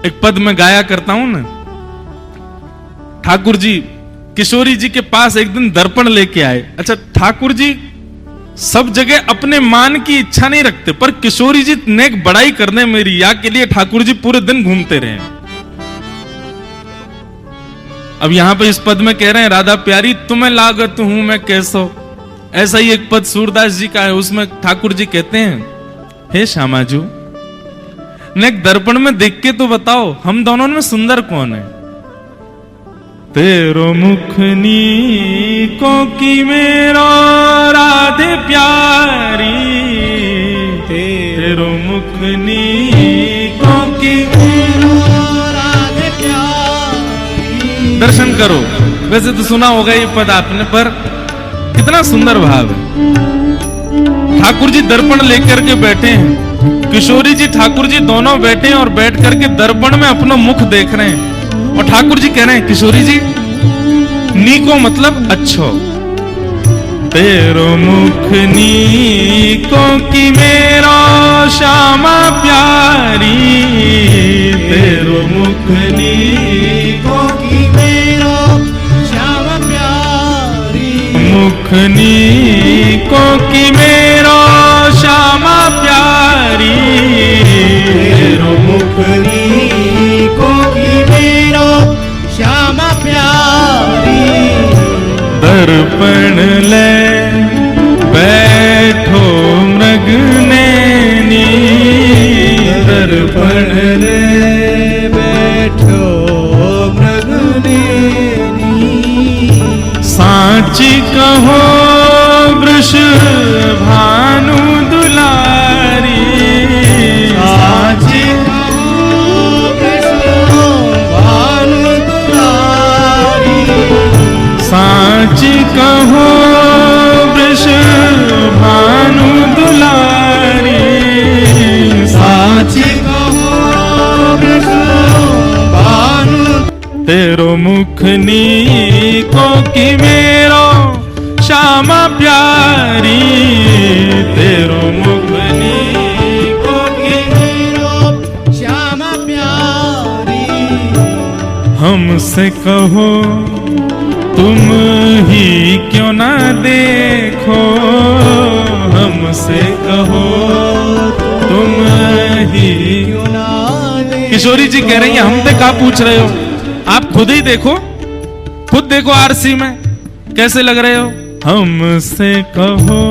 एक पद में गाया करता हूं ना, ठाकुर जी किशोरी जी के पास एक दिन दर्पण लेके आए। अच्छा, ठाकुर जी सब जगह अपने मान की इच्छा नहीं रखते, पर किशोरी जी नेक बड़ाई करने मेरी या के लिए ठाकुर जी पूरे दिन घूमते रहे। अब यहां पे इस पद में कह रहे हैं, राधा प्यारी तुम्हें लागत हूं मैं कैसो। ऐसा ही एक पद सूरदास जी का है, उसमें ठाकुर जी कहते हैं, हे श्यामाजू नेक दर्पण में देख के तो बताओ हम दोनों में सुंदर कौन है। तेरो मुख नीको की मेरो राधे प्यारी, तेरो मुख नीको की मेरो राधे प्यारी। दर्शन करो। वैसे तो सुना होगा ये पद आपने, पर कितना सुंदर भाव है। ठाकुर जी दर्पण लेकर के बैठे हैं, किशोरी जी ठाकुर जी दोनों बैठे हैं और बैठ करके दर्पण में अपना मुख देख रहे हैं। और ठाकुर जी कह रहे हैं, किशोरी जी नीको मतलब अच्छो, तेरो मुख नीको की मेरो श्यामा प्यारी, तेरो मुख नीको की मेरो श्यामा प्यारी, मुख नीको की मेरो श्यामा प्यारी, तेरो मुख नीको की मेरो श्यामा प्यारी। दर्पण ले बैठो मृग नैनी, दर्पण ले बैठो मृग नैनी, साची कहो वृष भानु दुलारी, साची साची कहो वृष भानु दुलारी, साची कहो वृष भानु। तेरो मुख नीको की मेरो श्यामा प्यारी, तेरो मुख नीको की मेरो श्यामा प्यारी। हमसे कहो तुम ही क्यों ना देखो, हमसे कहो तुम ही क्यों ना देखो। किशोरी जी कह रही हैं, हम पे क्या पूछ रहे हो, आप खुद ही देखो, खुद देखो आरसी में कैसे लग रहे हो। हमसे कहो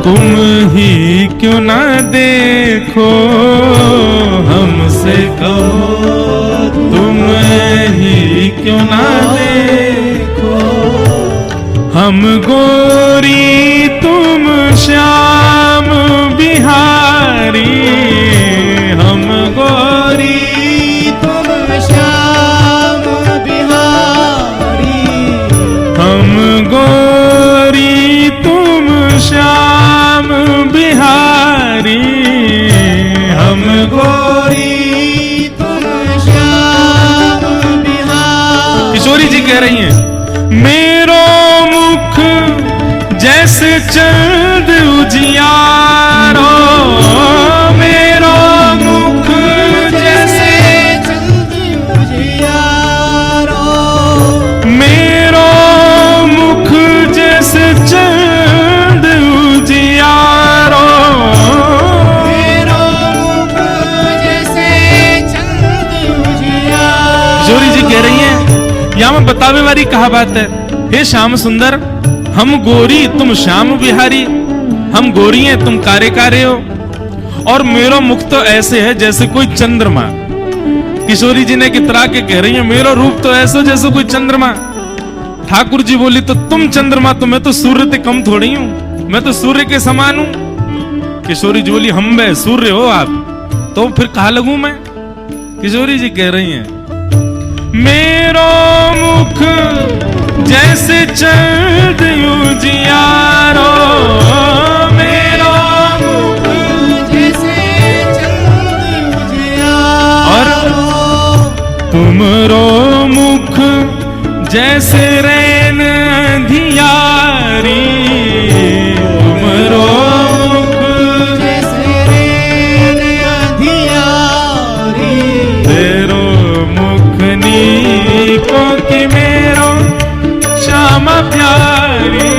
तुम ही क्यों ना देखो, हमसे कहो तुम ही क्यों ना देखो। हम गोरी तुम श्याम बिहारी, हम गोरी तुम श्याम बिहारी, हम गोरी तुम श्याम बिहारी, हम गोरी तुम श्याम बिहारी। किशोरी जी कह रही हैं, मेरो मुख जैसे चंद उजियारो, मेरो मुख जैसे चंद उजियारो, मेरो मुख जैसे चंद उजियारो, मेरो मुख जैसे चंद उजियारो। जोरी जी कह रही हैं, यहां में बतावे वाली कहा बात है, हे श्याम सुंदर हम गोरी तुम श्याम बिहारी, हम गोरी हैं तुम कारे कारे हो, और मेरो मुख तो ऐसे है जैसे कोई चंद्रमा। किशोरी जी ने कितरा के कह रही है, मेरो रूप तो ऐसा जैसे कोई चंद्रमा। ठाकुर जी बोली, तो तुम चंद्रमा, तो मैं तो सूर्य से कम थोड़ी हूं, मैं तो सूर्य के समान हूं। किशोरी जी बोली, हम बे सूर्य हो आप, तो फिर कहा लगूं मैं। किशोरी जी कह रही हैं, मेरो मुख जैसे चंद उजियारो, मेरो मुख जैसे चंद उजियारो, और तुमरो मुख जैसे रैन धियारी, तुमरो मुख जैसे रैन धियारी, प्यारी।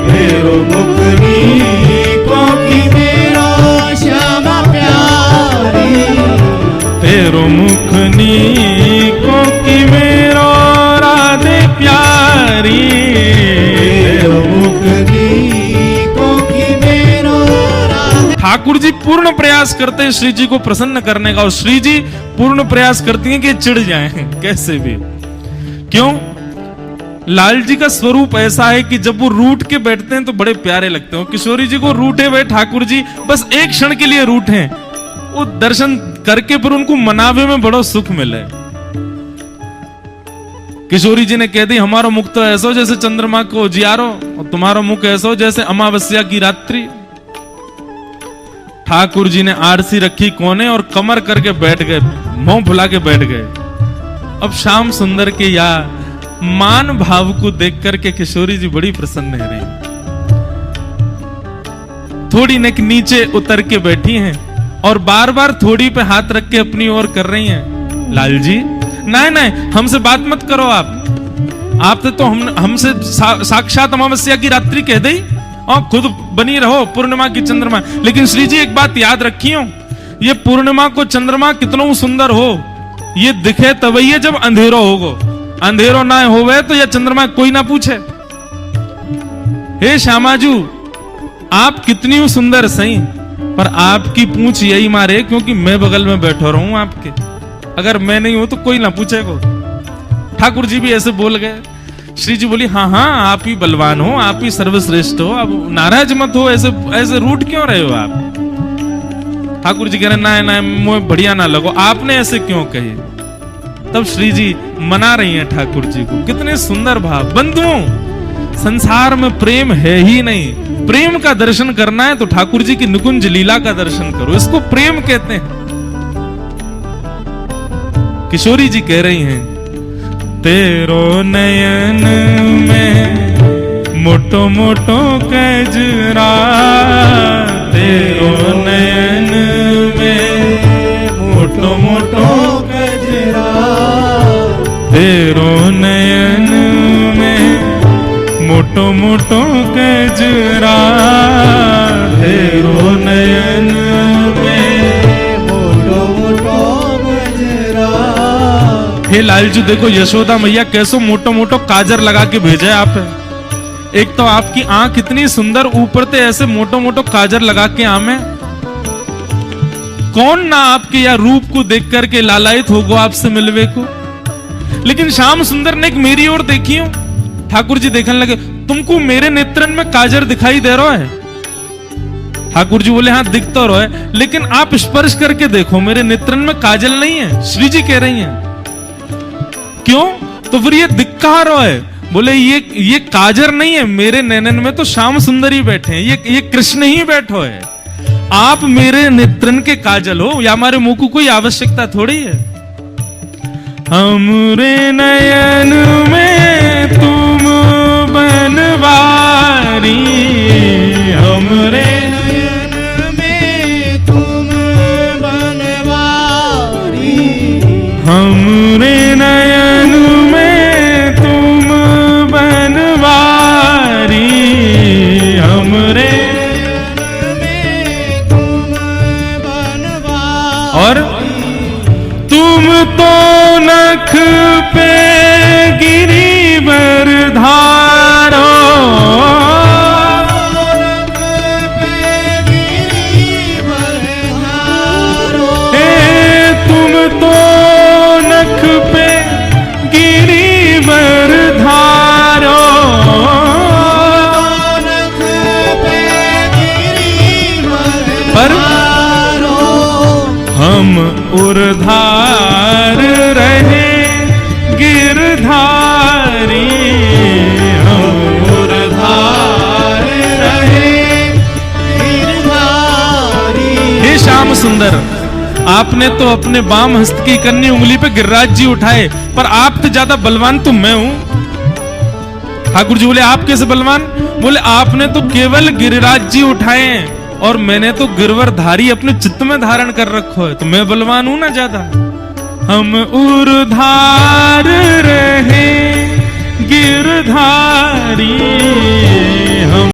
फेरो मुखनी को की मेरो श्यामा प्यारी। फेरो मुखनी को की मेरो राधे प्यारी। फेरो मुखनी को की मेरो राधे। ठाकुर जी पूर्ण प्रयास करते हैं श्री जी को प्रसन्न करने का, और श्री जी पूर्ण प्रयास करती हैं कि चिढ़ जाएं कैसे भी। क्यों? लाल जी का स्वरूप ऐसा है कि जब वो रूठ के बैठते हैं तो बड़े प्यारे लगते हैं। किशोरी जी को रूठे हुए ठाकुर जी बस एक क्षण के लिए रूठे, वो दर्शन करके फिर उनको मनावे में बड़ा सुख मिले। किशोरी जी ने कह दी, हमारा मुख तो ऐसा जैसे चंद्रमा को उजियारो, और तुम्हारा मुख ऐसा जैसे अमावस्या की रात्रि। ठाकुर जी ने आरसी रखी कोने और कमर करके बैठ गए, मुंह फुला के बैठ गए। अब श्याम सुंदर के या मान भाव को देख करके किशोरी जी बड़ी प्रसन्न है रही, थोड़ी नेक नीचे उतर के बैठी हैं और बार बार थोड़ी पे हाथ रख के अपनी ओर कर रही हैं। लाल जी नहीं नहीं, हमसे बात मत करो, आप तो हमसे साक्षात अमावस्या की रात्रि कह दी और खुद बनी रहो पूर्णिमा की चंद्रमा। लेकिन श्री जी एक बात याद रखियो, ये पूर्णिमा को चंद्रमा कितना सुंदर हो, ये दिखे तभी जब अंधेरो होगो, अंधेरो ना होवे तो यह चंद्रमा कोई ना पूछे। हे श्यामाजू, आप कितनी सुंदर सही, पर आपकी पूछ यही मारे क्योंकि मैं बगल में बैठो रहूं आपके, अगर मैं नहीं हूं तो कोई ना पूछेगा। ठाकुर जी भी ऐसे बोल गए। श्री जी बोली, हाँ हाँ आप ही बलवान हो, आप ही सर्वश्रेष्ठ हो, अब नाराज मत हो, ऐसे ऐसे रूठ क्यों रहे हो आप। ठाकुर जी कह रहे ना ना मुझे बढ़िया ना लगो, आपने ऐसे क्यों कही। तब श्री जी मना रही हैं ठाकुर जी को। कितने सुंदर भाव। बंधुओं, संसार में प्रेम है ही नहीं, प्रेम का दर्शन करना है तो ठाकुर जी की निकुंज लीला का दर्शन करो, इसको प्रेम कहते हैं। किशोरी जी कह रही हैं, तेरो नयन में मोटो मोटो कजरा, तेरो नयन में मोटो मोटो कजरा। तेरो नयन में मोटो मोटो कजरा, तेरो नयन में मोटो मोटो कजरा। हे लाल जी देखो, यशोदा मैया कैसो मोटो मोटो काजर लगा के भेजे आप। एक तो आपकी आंख इतनी सुंदर, ऊपर से ऐसे मोटो मोटो काजर लगा के आमे। कौन ना आपके या रूप को देख करके लालायित होगो आपसे मिलवे को। लेकिन श्याम सुंदर ने एक मेरी ओर देखी हो। ठाकुर जी देखने लगे, तुमको मेरे नेत्रन में काजर दिखाई दे रहा है। ठाकुर जी बोले, हाँ दिख तो रहा है, लेकिन आप स्पर्श करके देखो, मेरे नेत्रन में काजल नहीं है। श्री जी कह रही हैं, क्यों? तो फिर ये दिख कहां रहा है। बोले, ये काजर नहीं है, मेरे नैनन में तो श्याम सुंदर ही बैठे हैं, ये कृष्ण ही बैठो है। आप मेरे नेत्रन के काजल हो, या हमारे मुंह को कोई आवश्यकता थोड़ी है। हमरे नयन में तुम बनवारी, हमरे नयन में तुम बनवारी। हमरे नयन में तुम बनवारी, हमरे में तुम बनवारी। और तुम तो नख पे गिरिवर धारो, तुम तो नख पे गिरिवर धारो, पर हम उर्धार रहे गिरधारी, हम उर्धार रहे गिरधारी। हे श्याम सुंदर, आपने तो अपने बाम हस्त की कन्नी उंगली पे गिरिराज जी उठाए, पर आप तो ज्यादा बलवान तो मैं हूं। ठाकुर जी बोले, आप कैसे बलवान? बोले, आपने तो केवल गिरिराज जी उठाए हैं और मैंने तो गिरवर धारी अपने चित्त में धारण कर रखो है, तो मैं बलवान हूं ना ज्यादा। हम उर्धार रहे गिरधारी, धारी